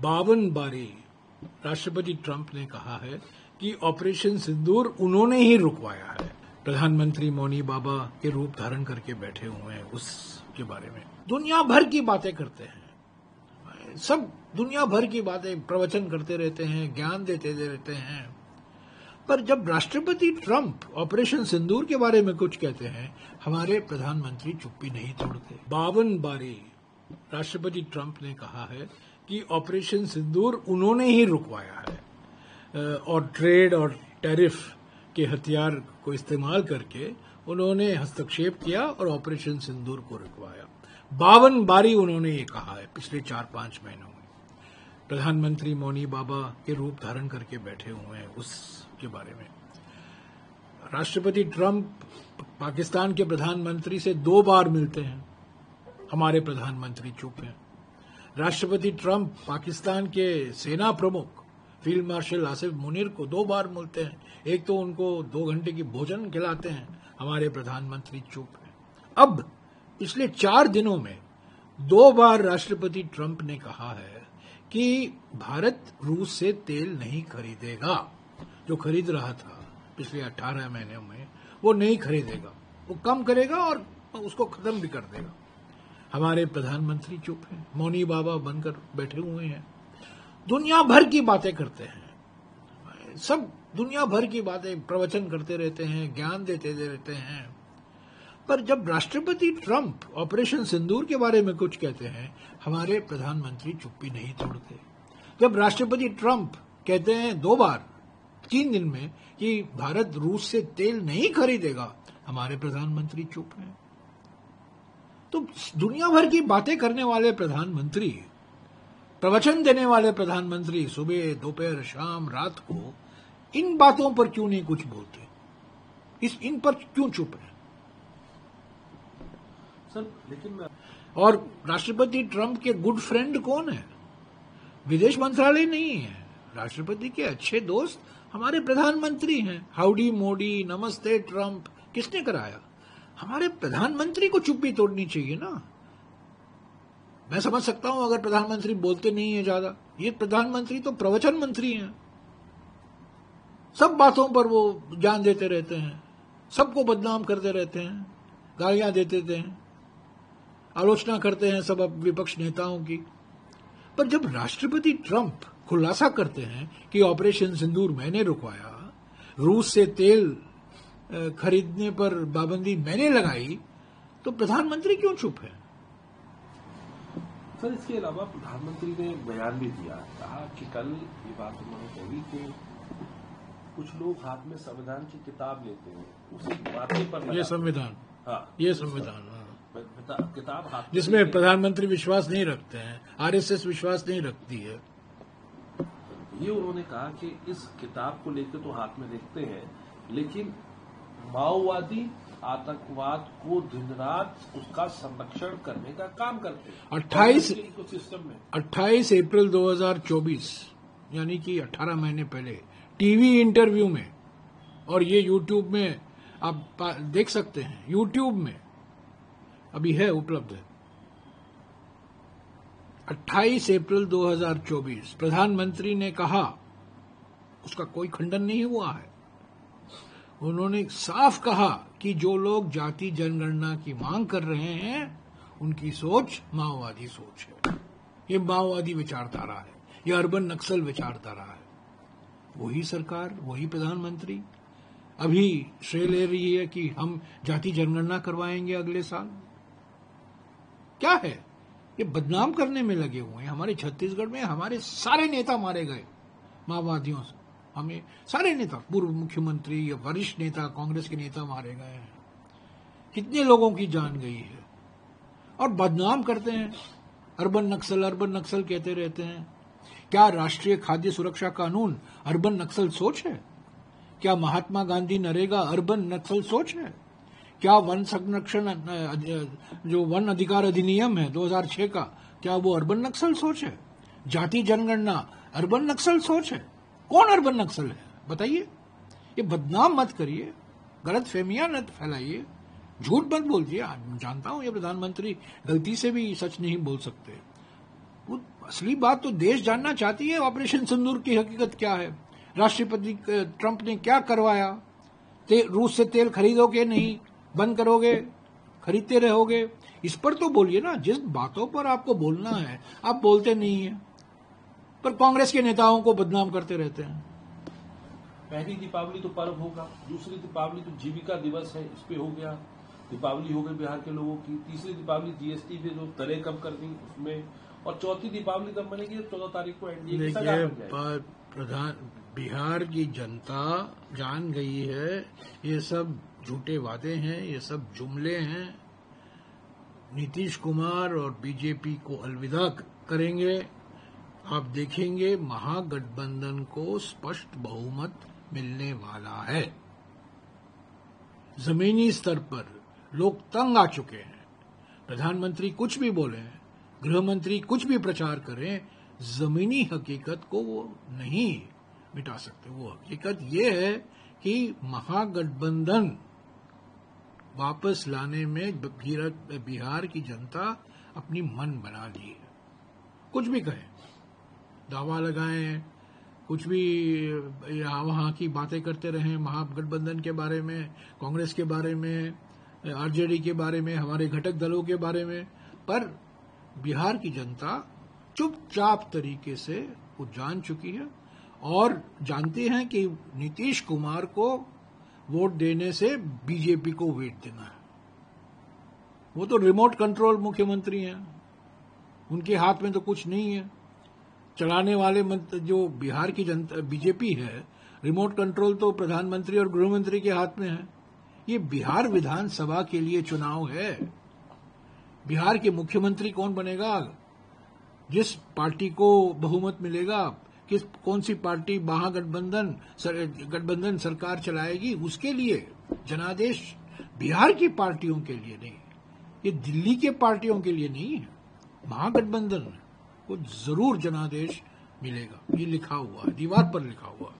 52 बारी राष्ट्रपति ट्रंप ने कहा है कि ऑपरेशन सिंदूर उन्होंने ही रुकवाया है। प्रधानमंत्री मौनी बाबा के रूप धारण करके बैठे हुए हैं उसके बारे में दुनिया भर की बातें करते हैं, सब दुनिया भर की बातें प्रवचन करते रहते हैं, ज्ञान देते रहते हैं, पर जब राष्ट्रपति ट्रंप ऑपरेशन सिंदूर के बारे में कुछ कहते हैं, हमारे प्रधानमंत्री चुप्पी नहीं तोड़ते। 52 बारी राष्ट्रपति ट्रंप ने कहा है कि ऑपरेशन सिंदूर उन्होंने ही रुकवाया है और ट्रेड और टैरिफ के हथियार को इस्तेमाल करके उन्होंने हस्तक्षेप किया और ऑपरेशन सिंदूर को रुकवाया। 52 बारी उन्होंने ये कहा है पिछले 4-5 महीनों में। प्रधानमंत्री मौनी बाबा के रूप धारण करके बैठे हुए हैं उसके बारे में। राष्ट्रपति ट्रंप पाकिस्तान के प्रधानमंत्री से 2 बार मिलते हैं, हमारे प्रधानमंत्री चुप हैं। राष्ट्रपति ट्रंप पाकिस्तान के सेना प्रमुख फील्ड मार्शल आसिफ मुनीर को 2 बार मिलते हैं, एक तो उनको 2 घंटे की भोजन खिलाते हैं, हमारे प्रधानमंत्री चुप हैं। अब पिछले 4 दिनों में 2 बार राष्ट्रपति ट्रंप ने कहा है कि भारत रूस से तेल नहीं खरीदेगा। जो खरीद रहा था पिछले 18 महीनों में वो नहीं खरीदेगा, वो कम करेगा और उसको खत्म भी कर देगा। हमारे प्रधानमंत्री चुप हैं, मौनी बाबा बनकर बैठे हुए हैं, दुनिया भर की बातें करते हैं, सब दुनिया भर की बातें प्रवचन करते रहते हैं, ज्ञान देते रहते हैं, पर जब राष्ट्रपति ट्रंप ऑपरेशन सिंदूर के बारे में कुछ कहते हैं, हमारे प्रधानमंत्री चुप्पी नहीं तोड़ते। जब राष्ट्रपति ट्रंप कहते हैं 2 बार 3 दिन में कि भारत रूस से तेल नहीं खरीदेगा, हमारे प्रधानमंत्री चुप हैं। तो दुनिया भर की बातें करने वाले प्रधानमंत्री, प्रवचन देने वाले प्रधानमंत्री सुबह दोपहर शाम रात को इन बातों पर क्यों नहीं कुछ बोलते, इन पर क्यों चुप है सर? लेकिन और राष्ट्रपति ट्रंप के गुड फ्रेंड कौन है? विदेश मंत्रालय नहीं है, राष्ट्रपति के अच्छे दोस्त हमारे प्रधानमंत्री हैं। हाउडी मोदी, नमस्ते ट्रंप किसने कराया? हमारे प्रधानमंत्री को चुप्पी तोड़नी चाहिए ना। मैं समझ सकता हूं अगर प्रधानमंत्री बोलते नहीं है ज्यादा, ये प्रधानमंत्री तो प्रवचन मंत्री हैं, सब बातों पर वो जान देते रहते हैं, सबको बदनाम करते रहते हैं, गालियां देते हैं, आलोचना करते हैं सब विपक्ष नेताओं की। पर जब राष्ट्रपति ट्रंप खुलासा करते हैं कि ऑपरेशन सिंदूर मैंने रुकवाया, रूस से तेल खरीदने पर पाबंदी मैंने लगाई, तो प्रधानमंत्री क्यों चुप है? सर, इसके अलावा प्रधानमंत्री ने बयान भी दिया, कहा कि कल ये बात उन्होंने कही कि कुछ लोग हाथ में संविधान की किताब लेते हैं, उसी बातें पर ये संविधान, हाँ, ये संविधान किताब हाथ जिसमें प्रधानमंत्री विश्वास नहीं रखते हैं, आरएसएस विश्वास नहीं रखती है। ये उन्होंने कहा कि इस किताब को लेकर तो हाथ में देखते हैं, लेकिन माओवादी आतंकवाद को दिन रात उसका संरक्षण करने का काम करते हैं। 28 अप्रैल 2024 यानी कि 18 महीने पहले टीवी इंटरव्यू में, और ये यूट्यूब में आप देख सकते हैं, यूट्यूब में अभी है, उपलब्ध है। 28 अप्रैल 2024 प्रधानमंत्री ने कहा, उसका कोई खंडन नहीं हुआ है, उन्होंने साफ कहा कि जो लोग जाति जनगणना की मांग कर रहे हैं उनकी सोच माओवादी सोच है, ये माओवादी विचारधारा है, ये अर्बन नक्सल विचारधारा है। वही सरकार, वही प्रधानमंत्री अभी श्रेय ले रही है कि हम जाति जनगणना करवाएंगे अगले साल। क्या है ये? बदनाम करने में लगे हुए हैं। हमारे छत्तीसगढ़ में हमारे सारे नेता मारे गए माओवादियों से, हमें सारे नेता, पूर्व मुख्यमंत्री या वरिष्ठ नेता, कांग्रेस के नेता मारे गए हैं, कितने लोगों की जान गई है, और बदनाम करते हैं। अर्बन नक्सल कहते रहते हैं। क्या राष्ट्रीय खाद्य सुरक्षा कानून अर्बन नक्सल सोच है? क्या महात्मा गांधी नरेगा अर्बन नक्सल सोच है? क्या वन संरक्षण, जो वन अधिकार अधिनियम है 2006 का, क्या वो अर्बन नक्सल सोच है? जाति जनगणना अर्बन नक्सल सोच है? कौन अर्बन नक्सल है बताइए? ये बदनाम मत करिए, गलत फहमियां मत फैलाइए, झूठ मत बोलिए। जानता हूं ये प्रधानमंत्री गलती से भी सच नहीं बोल सकते, वो असली बात तो देश जानना चाहती है, ऑपरेशन सिंदूर की हकीकत क्या है, राष्ट्रपति ट्रंप ने क्या करवाया, रूस से तेल खरीदोगे नहीं, बंद करोगे, खरीदते रहोगे, इस पर तो बोलिए ना। जिस बातों पर आपको बोलना है आप बोलते नहीं है, पर कांग्रेस के नेताओं को बदनाम करते रहते हैं। पहली दीपावली तो पर्व होगा, दूसरी दीपावली तो जीविका दिवस है, इस पे हो गया, दीपावली हो गई बिहार के लोगों की, तीसरी दीपावली जीएसटी पे जो दरें कम कर दी उसमें, और चौथी दीपावली तब बनेगी 14 तारीख को एनडीए की सरकार बन जाएगी। बिहार की जनता जान गई है ये सब झूठे वादे हैं, ये सब जुमले हैं। नीतीश कुमार और बीजेपी को अलविदा करेंगे। आप देखेंगे महागठबंधन को स्पष्ट बहुमत मिलने वाला है। जमीनी स्तर पर लोग तंग आ चुके हैं। प्रधानमंत्री कुछ भी बोले, गृहमंत्री कुछ भी प्रचार करें, जमीनी हकीकत को वो नहीं मिटा सकते। वो हकीकत ये है कि महागठबंधन वापस लाने में बिहार की जनता अपनी मन बना ली है। कुछ भी कहें, दावा लगाएं, कुछ भी यहाँ वहाँ की बातें करते रहें, महागठबंधन के बारे में, कांग्रेस के बारे में, आरजेडी के बारे में, हमारे घटक दलों के बारे में, पर बिहार की जनता चुपचाप तरीके से वो जान चुकी है और जानती हैं कि नीतीश कुमार को वोट देने से बीजेपी को वेट देना है। वो तो रिमोट कंट्रोल मुख्यमंत्री हैं, उनके हाथ में तो कुछ नहीं है। चलाने वाले जो बिहार की जनता बीजेपी है, रिमोट कंट्रोल तो प्रधानमंत्री और गृहमंत्री के हाथ में है। ये बिहार विधानसभा के लिए चुनाव है। बिहार के मुख्यमंत्री कौन बनेगा, जिस पार्टी को बहुमत मिलेगा, कौन सी पार्टी गठबंधन सरकार चलाएगी, उसके लिए जनादेश बिहार की पार्टियों के लिए नहीं, ये दिल्ली के पार्टियों के लिए नहीं है। महागठबंधन को जरूर जनादेश मिलेगा, ये लिखा हुआ है, दीवार पर लिखा हुआ है।